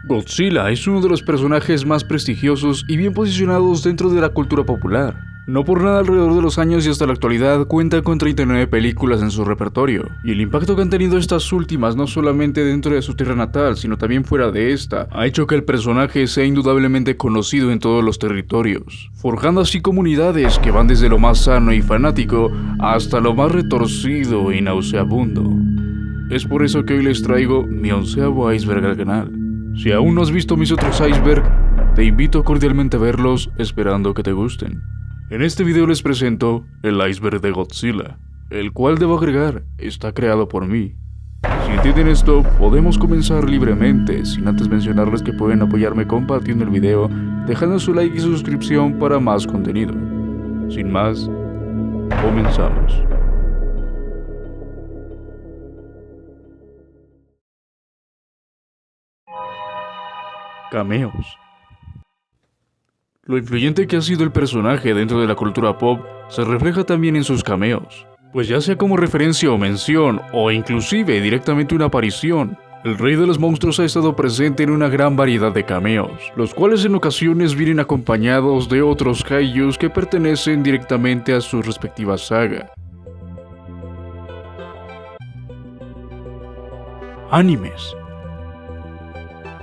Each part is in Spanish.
Godzilla es uno de los personajes más prestigiosos y bien posicionados dentro de la cultura popular. No por nada alrededor de los años y hasta la actualidad cuenta con 39 películas en su repertorio, y el impacto que han tenido estas últimas no solamente dentro de su tierra natal, sino también fuera de esta, ha hecho que el personaje sea indudablemente conocido en todos los territorios, forjando así comunidades que van desde lo más sano y fanático hasta lo más retorcido y nauseabundo. Es por eso que hoy les traigo mi 11º iceberg al canal. Si aún no has visto mis otros iceberg, te invito cordialmente a verlos, esperando que te gusten. En este video les presento el iceberg de Godzilla, el cual debo agregar, está creado por mí. Si entienden esto, podemos comenzar libremente, sin antes mencionarles que pueden apoyarme compartiendo el video, dejando su like y su suscripción para más contenido. Sin más, comenzamos. Cameos. Lo influyente que ha sido el personaje dentro de la cultura pop se refleja también en sus cameos, pues ya sea como referencia o mención, o inclusive directamente una aparición, el rey de los monstruos ha estado presente en una gran variedad de cameos, los cuales en ocasiones vienen acompañados de otros kaijus que pertenecen directamente a su respectiva saga. Animes.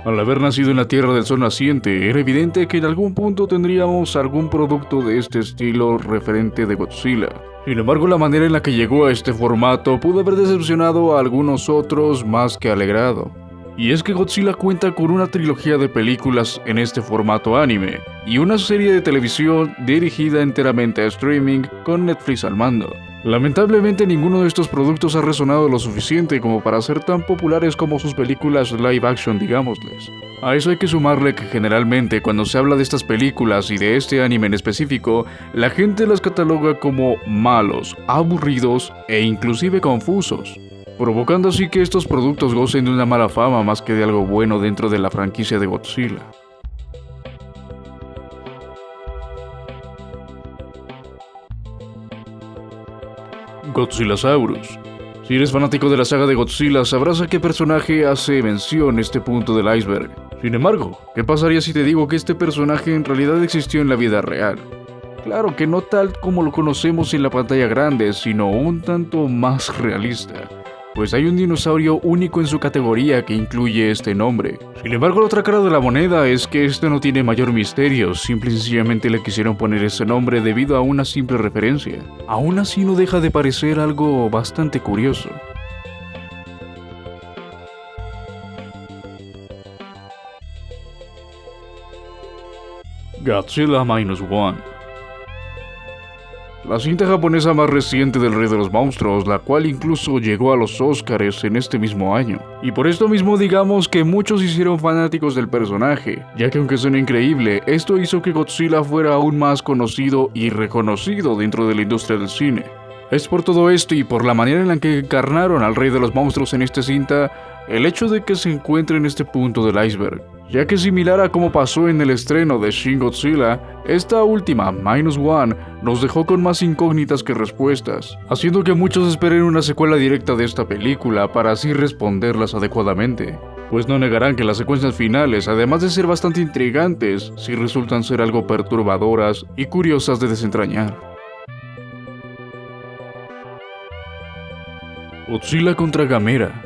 Al haber nacido en la Tierra del Sol naciente, era evidente que en algún punto tendríamos algún producto de este estilo referente de Godzilla. Sin embargo, la manera en la que llegó a este formato pudo haber decepcionado a algunos otros más que alegrado. Y es que Godzilla cuenta con una trilogía de películas en este formato anime, y una serie de televisión dirigida enteramente a streaming con Netflix al mando. Lamentablemente ninguno de estos productos ha resonado lo suficiente como para ser tan populares como sus películas live action, digámosles. A eso hay que sumarle que generalmente cuando se habla de estas películas y de este anime en específico, la gente las cataloga como malos, aburridos e inclusive confusos, provocando así que estos productos gocen de una mala fama más que de algo bueno dentro de la franquicia de Godzilla. Godzillasaurus. Si eres fanático de la saga de Godzilla, sabrás a qué personaje hace mención este punto del iceberg. Sin embargo, ¿qué pasaría si te digo que este personaje en realidad existió en la vida real? Claro que no tal como lo conocemos en la pantalla grande, sino un tanto más realista, pues hay un dinosaurio único en su categoría que incluye este nombre. Sin embargo, la otra cara de la moneda es que este no tiene mayor misterio, simple y sencillamente le quisieron poner ese nombre debido a una simple referencia. Aún así no deja de parecer algo bastante curioso. Godzilla -1. La cinta japonesa más reciente del Rey de los Monstruos, la cual incluso llegó a los Oscars en este mismo año. Y por esto mismo digamos que muchos se hicieron fanáticos del personaje, ya que aunque suena increíble, esto hizo que Godzilla fuera aún más conocido y reconocido dentro de la industria del cine. Es por todo esto y por la manera en la que encarnaron al Rey de los Monstruos en esta cinta, el hecho de que se encuentre en este punto del iceberg, ya que similar a como pasó en el estreno de Shin Godzilla, esta última, -1, nos dejó con más incógnitas que respuestas, haciendo que muchos esperen una secuela directa de esta película para así responderlas adecuadamente. Pues no negarán que las secuencias finales, además de ser bastante intrigantes, sí resultan ser algo perturbadoras y curiosas de desentrañar. Godzilla contra Gamera.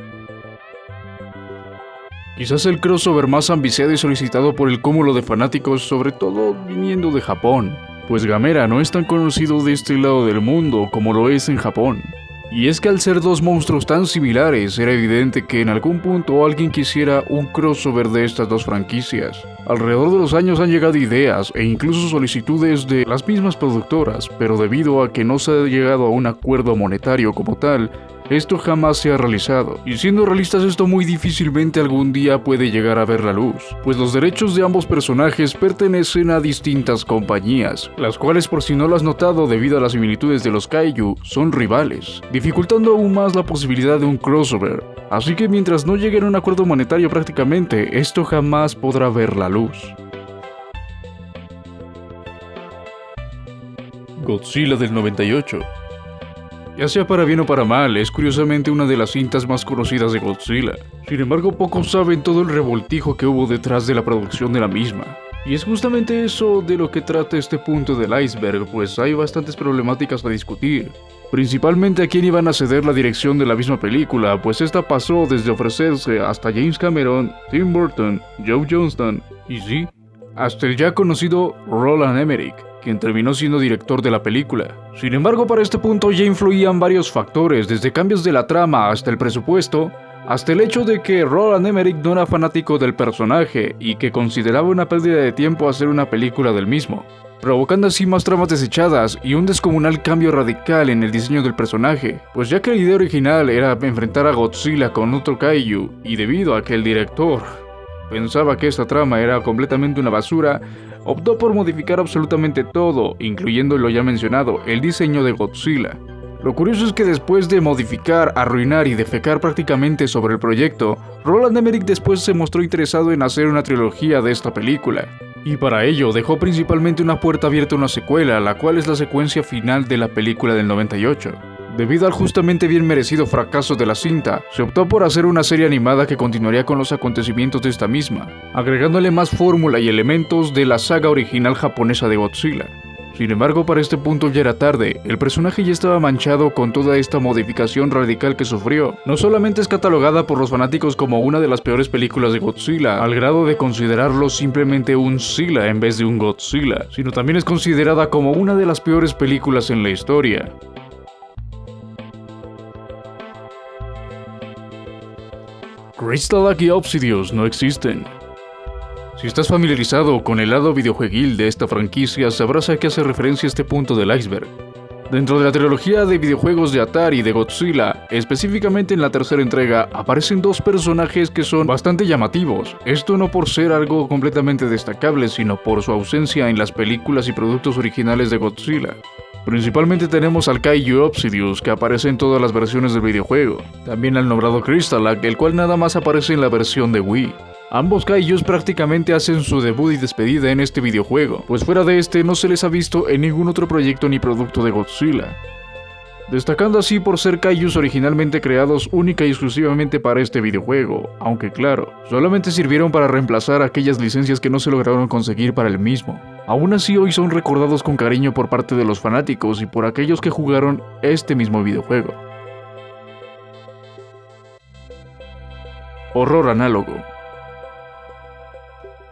Quizás el crossover más ambiciado y solicitado por el cúmulo de fanáticos, sobre todo viniendo de Japón, pues Gamera no es tan conocido de este lado del mundo como lo es en Japón. Y es que al ser dos monstruos tan similares, era evidente que en algún punto alguien quisiera un crossover de estas dos franquicias. Alrededor de los años han llegado ideas e incluso solicitudes de las mismas productoras, pero debido a que no se ha llegado a un acuerdo monetario como tal, esto jamás se ha realizado, y siendo realistas esto muy difícilmente algún día puede llegar a ver la luz, pues los derechos de ambos personajes pertenecen a distintas compañías, las cuales por si no lo has notado debido a las similitudes de los kaiju, son rivales, dificultando aún más la posibilidad de un crossover, así que mientras no lleguen a un acuerdo monetario prácticamente, esto jamás podrá ver la luz. Godzilla del 98. Ya sea para bien o para mal, es curiosamente una de las cintas más conocidas de Godzilla. Sin embargo, pocos saben todo el revoltijo que hubo detrás de la producción de la misma. Y es justamente eso de lo que trata este punto del iceberg, pues hay bastantes problemáticas a discutir. Principalmente a quién iban a ceder la dirección de la misma película, pues esta pasó desde ofrecerse hasta James Cameron, Tim Burton, Joe Johnston y sí, hasta el ya conocido Roland Emmerich, quien terminó siendo director de la película. Sin embargo, para este punto ya influían varios factores, desde cambios de la trama hasta el presupuesto, hasta el hecho de que Roland Emmerich no era fanático del personaje y que consideraba una pérdida de tiempo hacer una película del mismo, provocando así más tramas desechadas y un descomunal cambio radical en el diseño del personaje, pues ya que la idea original era enfrentar a Godzilla con otro kaiju, y debido a que el director pensaba que esta trama era completamente una basura, optó por modificar absolutamente todo, incluyendo lo ya mencionado, el diseño de Godzilla. Lo curioso es que después de modificar, arruinar y defecar prácticamente sobre el proyecto, Roland Emmerich después se mostró interesado en hacer una trilogía de esta película. Y para ello dejó principalmente una puerta abierta a una secuela, la cual es la secuencia final de la película del 98. Debido al justamente bien merecido fracaso de la cinta, se optó por hacer una serie animada que continuaría con los acontecimientos de esta misma, agregándole más fórmula y elementos de la saga original japonesa de Godzilla. Sin embargo, para este punto ya era tarde, el personaje ya estaba manchado con toda esta modificación radical que sufrió. No solamente es catalogada por los fanáticos como una de las peores películas de Godzilla, al grado de considerarlo simplemente un Zilla en vez de un Godzilla, sino también es considerada como una de las peores películas en la historia. Crystalak y Obsidious no existen. Si estás familiarizado con el lado videojueguil de esta franquicia, sabrás a qué hace referencia este punto del iceberg. Dentro de la trilogía de videojuegos de Atari de Godzilla, específicamente en la tercera entrega, aparecen dos personajes que son bastante llamativos. Esto no por ser algo completamente destacable, sino por su ausencia en las películas y productos originales de Godzilla. Principalmente tenemos al Kaiju Obsidious, que aparece en todas las versiones del videojuego. También al nombrado Crystalak, el cual nada más aparece en la versión de Wii. Ambos kaijus prácticamente hacen su debut y despedida en este videojuego, pues fuera de este no se les ha visto en ningún otro proyecto ni producto de Godzilla, destacando así por ser kaijus originalmente creados única y exclusivamente para este videojuego, aunque claro, solamente sirvieron para reemplazar aquellas licencias que no se lograron conseguir para el mismo. Aún así hoy son recordados con cariño por parte de los fanáticos y por aquellos que jugaron este mismo videojuego. Horror análogo.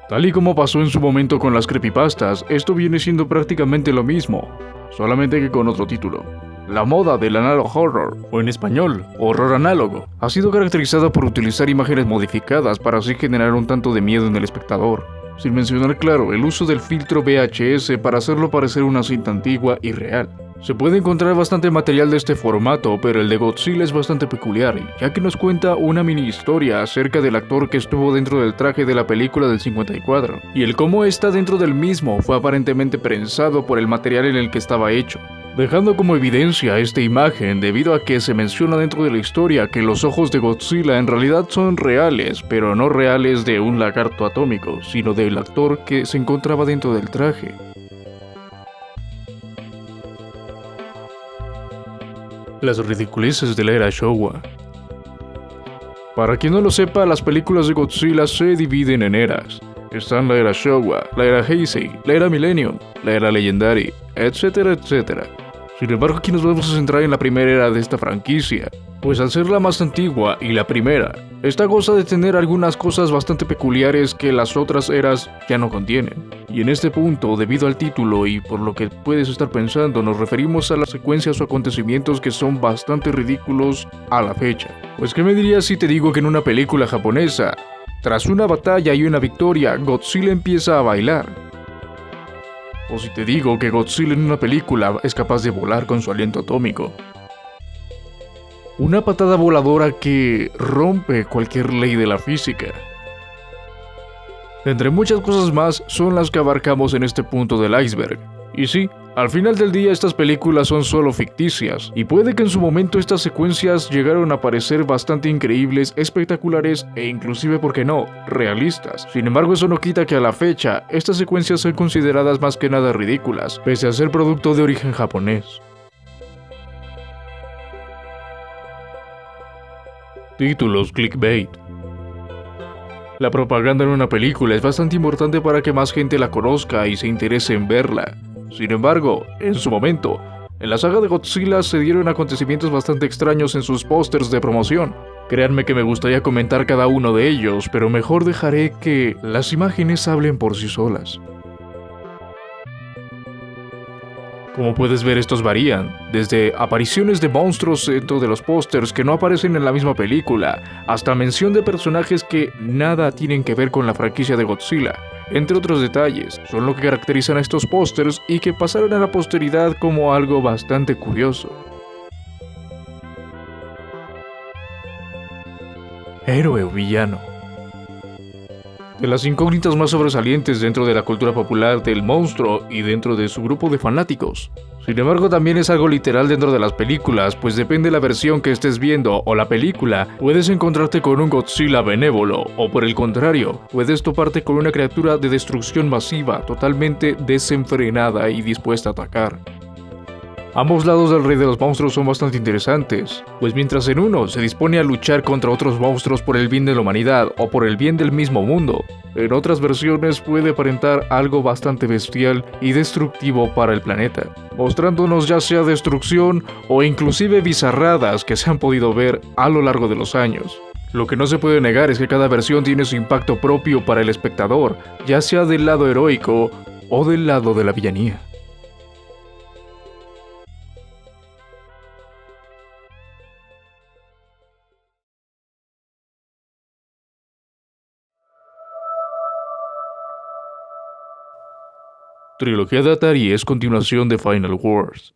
Tal y como pasó en su momento con las creepypastas, esto viene siendo prácticamente lo mismo, solamente que con otro título. La moda del analog horror, o en español, horror análogo, ha sido caracterizada por utilizar imágenes modificadas para así generar un tanto de miedo en el espectador, sin mencionar claro el uso del filtro VHS para hacerlo parecer una cinta antigua y real. Se puede encontrar bastante material de este formato, pero el de Godzilla es bastante peculiar, ya que nos cuenta una mini historia acerca del actor que estuvo dentro del traje de la película del 54, y el cómo está dentro del mismo fue aparentemente prensado por el material en el que estaba hecho, dejando como evidencia esta imagen debido a que se menciona dentro de la historia que los ojos de Godzilla en realidad son reales, pero no reales de un lagarto atómico, sino del actor que se encontraba dentro del traje. Las ridiculeces de la era Showa. Para quien no lo sepa, las películas de Godzilla se dividen en eras. Están la era Showa, la era Heisei, la era Millennium, la era Legendary, etcétera, etcétera. Sin embargo, aquí nos vamos a centrar en la primera era de esta franquicia, pues al ser la más antigua y la primera, esta goza de tener algunas cosas bastante peculiares que las otras eras ya no contienen. Y en este punto, debido al título y por lo que puedes estar pensando, nos referimos a las secuencias o acontecimientos que son bastante ridículos a la fecha. Pues ¿qué me dirías si te digo que en una película japonesa, tras una batalla y una victoria, Godzilla empieza a bailar? O si te digo que Godzilla en una película es capaz de volar con su aliento atómico. Una patada voladora que rompe cualquier ley de la física. Entre muchas cosas más son las que abarcamos en este punto del iceberg. Y sí, al final del día estas películas son solo ficticias, y puede que en su momento estas secuencias llegaron a parecer bastante increíbles, espectaculares e inclusive, ¿por qué no?, realistas. Sin embargo, eso no quita que a la fecha, estas secuencias son consideradas más que nada ridículas, pese a ser producto de origen japonés. Títulos clickbait. La propaganda en una película es bastante importante para que más gente la conozca y se interese en verla. Sin embargo, en su momento, en la saga de Godzilla se dieron acontecimientos bastante extraños en sus pósters de promoción. Créanme que me gustaría comentar cada uno de ellos, pero mejor dejaré que las imágenes hablen por sí solas. Como puedes ver, estos varían, desde apariciones de monstruos dentro de los pósters que no aparecen en la misma película, hasta mención de personajes que nada tienen que ver con la franquicia de Godzilla, entre otros detalles. Son lo que caracterizan a estos pósters y que pasaron a la posteridad como algo bastante curioso. Héroe o villano. De las incógnitas más sobresalientes dentro de la cultura popular del monstruo y dentro de su grupo de fanáticos. Sin embargo, también es algo literal dentro de las películas, pues depende de la versión que estés viendo o la película, puedes encontrarte con un Godzilla benévolo, o por el contrario, puedes toparte con una criatura de destrucción masiva, totalmente desenfrenada y dispuesta a atacar. Ambos lados del rey de los monstruos son bastante interesantes, pues mientras en uno se dispone a luchar contra otros monstruos por el bien de la humanidad o por el bien del mismo mundo, en otras versiones puede aparentar algo bastante bestial y destructivo para el planeta, mostrándonos ya sea destrucción o inclusive bizarradas que se han podido ver a lo largo de los años. Lo que no se puede negar es que cada versión tiene su impacto propio para el espectador, ya sea del lado heroico o del lado de la villanía. Trilogía de Atari es continuación de Final Wars.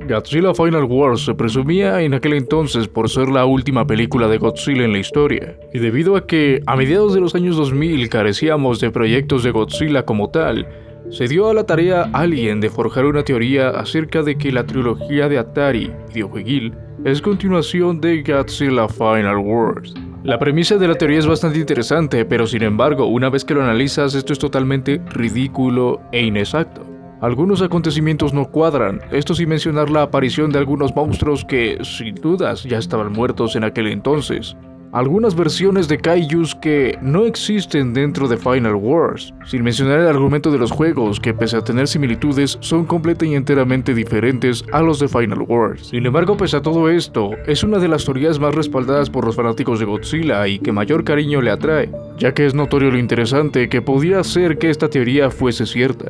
Godzilla Final Wars se presumía en aquel entonces por ser la última película de Godzilla en la historia, y debido a que a mediados de los años 2000 carecíamos de proyectos de Godzilla como tal, se dio a la tarea alguien de forjar una teoría acerca de que la trilogía de Atari videojueguil es continuación de Godzilla Final Wars. La premisa de la teoría es bastante interesante, pero sin embargo, una vez que lo analizas, esto es totalmente ridículo e inexacto. Algunos acontecimientos no cuadran, esto sin mencionar la aparición de algunos monstruos que, sin dudas, ya estaban muertos en aquel entonces. Algunas versiones de kaijus que no existen dentro de Final Wars, sin mencionar el argumento de los juegos que, pese a tener similitudes, son completa y enteramente diferentes a los de Final Wars. Sin embargo, pese a todo esto, es una de las teorías más respaldadas por los fanáticos de Godzilla y que mayor cariño le atrae, ya que es notorio lo interesante que podría ser que esta teoría fuese cierta.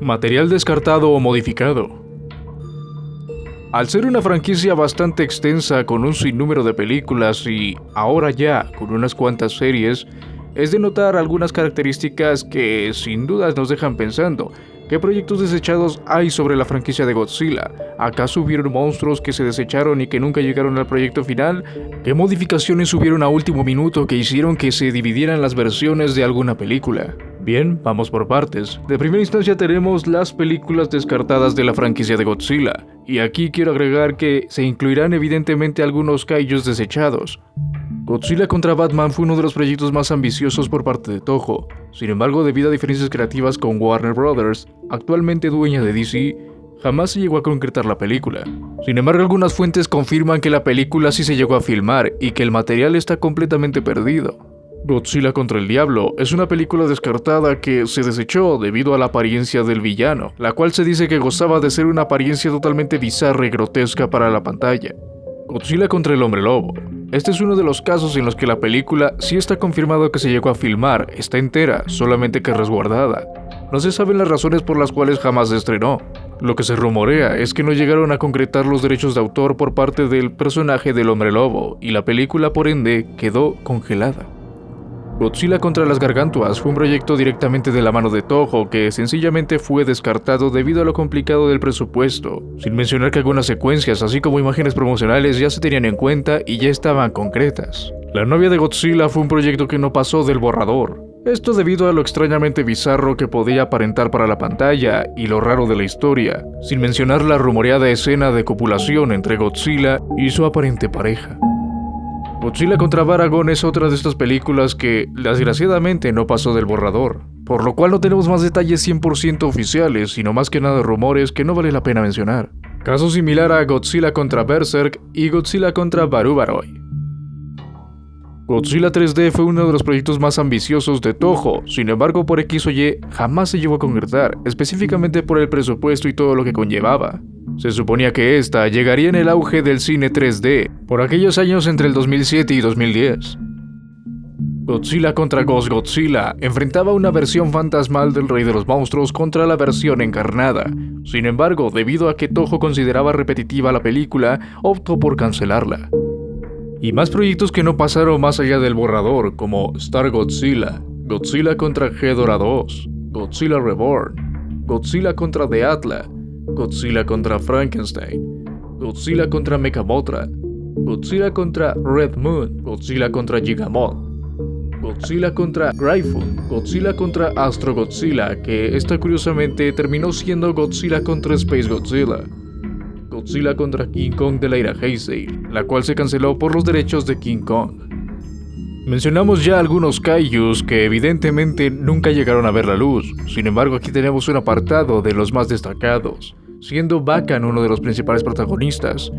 Material descartado o modificado. Al ser una franquicia bastante extensa con un sinnúmero de películas y ahora ya con unas cuantas series, es de notar algunas características que sin dudas nos dejan pensando. ¿Qué proyectos desechados hay sobre la franquicia de Godzilla? ¿Acaso hubieron monstruos que se desecharon y que nunca llegaron al proyecto final? ¿Qué modificaciones hubieron a último minuto que hicieron que se dividieran las versiones de alguna película? Bien, vamos por partes. De primera instancia tenemos las películas descartadas de la franquicia de Godzilla, y aquí quiero agregar que se incluirán evidentemente algunos kaijus desechados. Godzilla contra Batman fue uno de los proyectos más ambiciosos por parte de Toho. Sin embargo, debido a diferencias creativas con Warner Bros., actualmente dueña de DC, jamás se llegó a concretar la película. Sin embargo, algunas fuentes confirman que la película sí se llegó a filmar y que el material está completamente perdido. Godzilla contra el Diablo es una película descartada que se desechó debido a la apariencia del villano, la cual se dice que gozaba de ser una apariencia totalmente bizarra y grotesca para la pantalla. Godzilla contra el Hombre Lobo. Este es uno de los casos en los que la película sí está confirmado que se llegó a filmar, está entera, solamente que resguardada. No se saben las razones por las cuales jamás se estrenó. Lo que se rumorea es que no llegaron a concretar los derechos de autor por parte del personaje del Hombre Lobo, y la película por ende quedó congelada. Godzilla contra las Gargantuas fue un proyecto directamente de la mano de Toho que sencillamente fue descartado debido a lo complicado del presupuesto, sin mencionar que algunas secuencias así como imágenes promocionales ya se tenían en cuenta y ya estaban concretas. La novia de Godzilla fue un proyecto que no pasó del borrador, esto debido a lo extrañamente bizarro que podía aparentar para la pantalla y lo raro de la historia, sin mencionar la rumoreada escena de copulación entre Godzilla y su aparente pareja. Godzilla contra Baragon es otra de estas películas que, desgraciadamente, no pasó del borrador, por lo cual no tenemos más detalles 100% oficiales, sino más que nada rumores que no vale la pena mencionar. Caso similar a Godzilla contra Berserk y Godzilla contra Barubaroi. Godzilla 3D fue uno de los proyectos más ambiciosos de Toho, sin embargo por X o Y jamás se llegó a concretar, específicamente por el presupuesto y todo lo que conllevaba. Se suponía que esta llegaría en el auge del cine 3D, por aquellos años entre el 2007 y 2010. Godzilla contra Ghost Godzilla enfrentaba una versión fantasmal del Rey de los Monstruos contra la versión encarnada. Sin embargo, debido a que Toho consideraba repetitiva la película, optó por cancelarla. Y más proyectos que no pasaron más allá del borrador, como Star Godzilla, Godzilla contra Ghidorah 2, Godzilla Reborn, Godzilla contra The Atla, Godzilla contra Frankenstein, Godzilla contra Mechamothra, Godzilla contra Red Moon, Godzilla contra Gigamoth, Godzilla contra Gryphon, Godzilla contra Astro Godzilla, que esta curiosamente terminó siendo Godzilla contra Space Godzilla, Godzilla contra King Kong de la era Heisei, la cual se canceló por los derechos de King Kong. Mencionamos ya algunos kaijus que evidentemente nunca llegaron a ver la luz, sin embargo aquí tenemos un apartado de los más destacados, siendo Bakan uno de los principales protagonistas.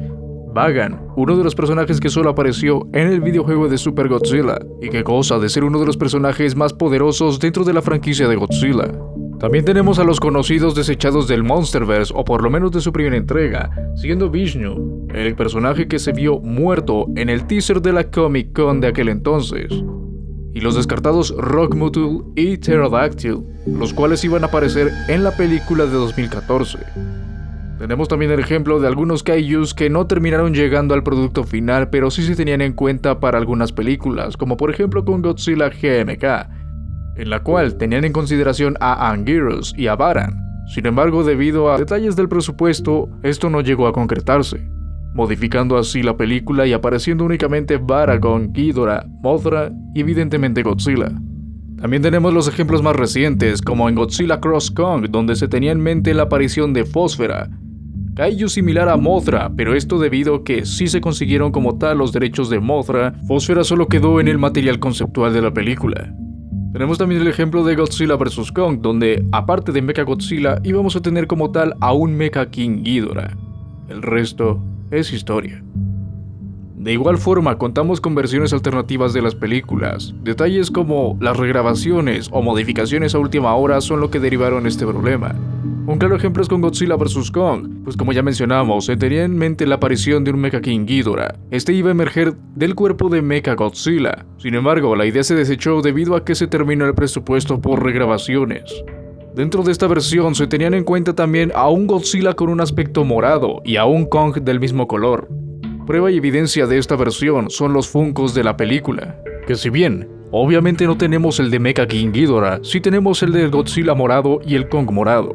Bagan, uno de los personajes que solo apareció en el videojuego de Super Godzilla, y que goza de ser uno de los personajes más poderosos dentro de la franquicia de Godzilla. También tenemos a los conocidos desechados del Monsterverse, o por lo menos de su primera entrega, siendo Vishnu, el personaje que se vio muerto en el teaser de la Comic Con de aquel entonces, y los descartados Rockmutul y Pterodactyl, los cuales iban a aparecer en la película de 2014. Tenemos también el ejemplo de algunos kaijus que no terminaron llegando al producto final, pero sí se tenían en cuenta para algunas películas, como por ejemplo con Godzilla GMK, en la cual tenían en consideración a Anguirus y a Varan. Sin embargo, debido a detalles del presupuesto, esto no llegó a concretarse, modificando así la película y apareciendo únicamente Baragon, Ghidorah, Mothra y evidentemente Godzilla. También tenemos los ejemplos más recientes, como en Godzilla Cross Kong, donde se tenía en mente la aparición de Fósfera, kaiju similar a Mothra, pero esto debido a que sí se consiguieron como tal los derechos de Mothra, Fósfera solo quedó en el material conceptual de la película. Tenemos también el ejemplo de Godzilla vs. Kong, donde aparte de Mecha Godzilla íbamos a tener como tal a un Mecha King Ghidorah. El resto es historia. De igual forma, contamos con versiones alternativas de las películas. Detalles como las regrabaciones o modificaciones a última hora son lo que derivaron este problema. Un claro ejemplo es con Godzilla vs. Kong, pues como ya mencionamos, se tenía en mente la aparición de un Mecha King Ghidorah. Este iba a emerger del cuerpo de Mecha Godzilla. Sin embargo, la idea se desechó debido a que se terminó el presupuesto por regrabaciones. Dentro de esta versión se tenían en cuenta también a un Godzilla con un aspecto morado y a un Kong del mismo color. Prueba y evidencia de esta versión son los Funkos de la película, que si bien obviamente no tenemos el de Mecha King Ghidorah, sí tenemos el del Godzilla morado y el Kong morado.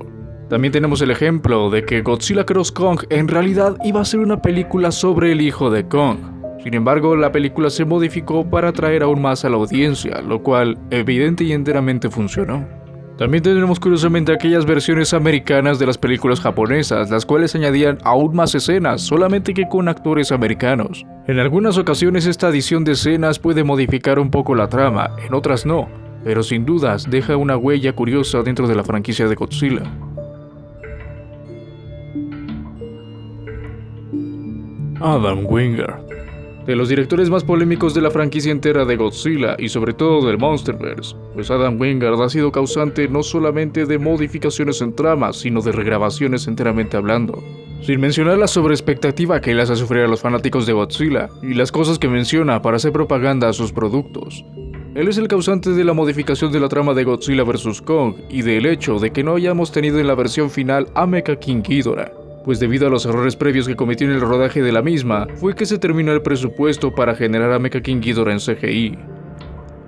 También tenemos el ejemplo de que Godzilla Cross Kong en realidad iba a ser una película sobre el hijo de Kong. Sin embargo, la película se modificó para atraer aún más a la audiencia, lo cual evidente y enteramente funcionó. También tenemos curiosamente aquellas versiones americanas de las películas japonesas, las cuales añadían aún más escenas, solamente que con actores americanos. En algunas ocasiones esta adición de escenas puede modificar un poco la trama, en otras no, pero sin dudas deja una huella curiosa dentro de la franquicia de Godzilla. Adam Wingard, de los directores más polémicos de la franquicia entera de Godzilla y sobre todo del Monsterverse, pues Adam Wingard ha sido causante no solamente de modificaciones en tramas, sino de regrabaciones enteramente hablando. Sin mencionar la sobreexpectativa que le hace sufrir a los fanáticos de Godzilla y las cosas que menciona para hacer propaganda a sus productos. Él es el causante de la modificación de la trama de Godzilla vs. Kong y del hecho de que no hayamos tenido en la versión final a Mecha King Ghidorah, pues debido a los errores previos que cometió en el rodaje de la misma, fue que se terminó el presupuesto para generar a Mecha King Ghidorah en CGI,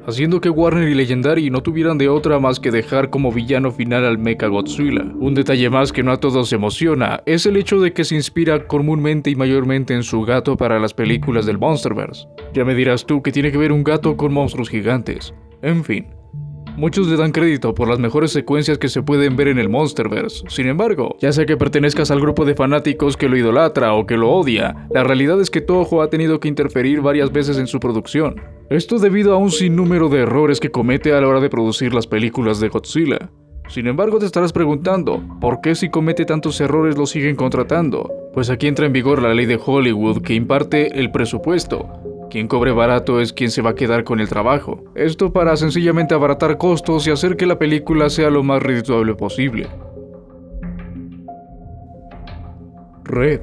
haciendo que Warner y Legendary no tuvieran de otra más que dejar como villano final al Mecha Godzilla. Un detalle más que no a todos emociona es el hecho de que se inspira comúnmente y mayormente en su gato para las películas del Monsterverse. Ya me dirás tú que tiene que ver un gato con monstruos gigantes. En fin. Muchos le dan crédito por las mejores secuencias que se pueden ver en el Monsterverse. Sin embargo, ya sea que pertenezcas al grupo de fanáticos que lo idolatra o que lo odia, la realidad es que Toho ha tenido que interferir varias veces en su producción. Esto debido a un sinnúmero de errores que comete a la hora de producir las películas de Godzilla. Sin embargo, te estarás preguntando, ¿por qué si comete tantos errores lo siguen contratando? Pues aquí entra en vigor la ley de Hollywood que imparte el presupuesto. Quien cobre barato es quien se va a quedar con el trabajo. Esto para sencillamente abaratar costos y hacer que la película sea lo más redituable posible. Red.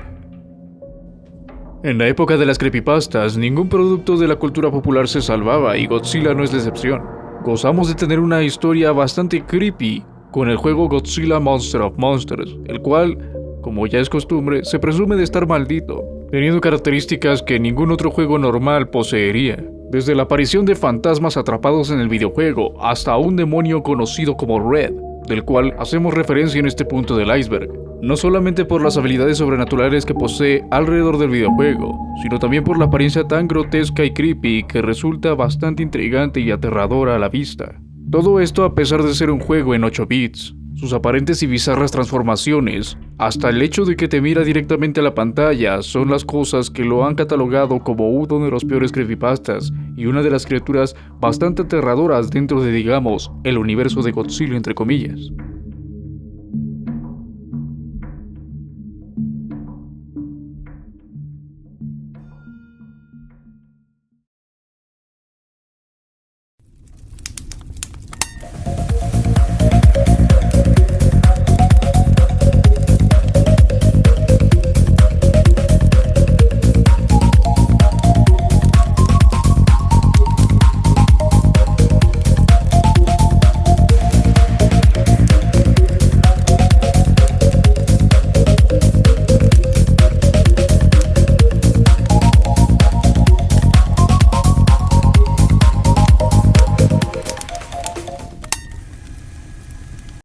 En la época de las creepypastas, ningún producto de la cultura popular se salvaba y Godzilla no es la excepción. Gozamos de tener una historia bastante creepy con el juego Godzilla Monster of Monsters, el cual, como ya es costumbre, se presume de estar maldito, teniendo características que ningún otro juego normal poseería. Desde la aparición de fantasmas atrapados en el videojuego hasta un demonio conocido como Red, del cual hacemos referencia en este punto del iceberg. No solamente por las habilidades sobrenaturales que posee alrededor del videojuego, sino también por la apariencia tan grotesca y creepy que resulta bastante intrigante y aterradora a la vista. Todo esto a pesar de ser un juego en 8 bits, sus aparentes y bizarras transformaciones, hasta el hecho de que te mira directamente a la pantalla, son las cosas que lo han catalogado como uno de los peores creepypastas y una de las criaturas bastante aterradoras dentro de, digamos, el universo de Godzilla entre comillas.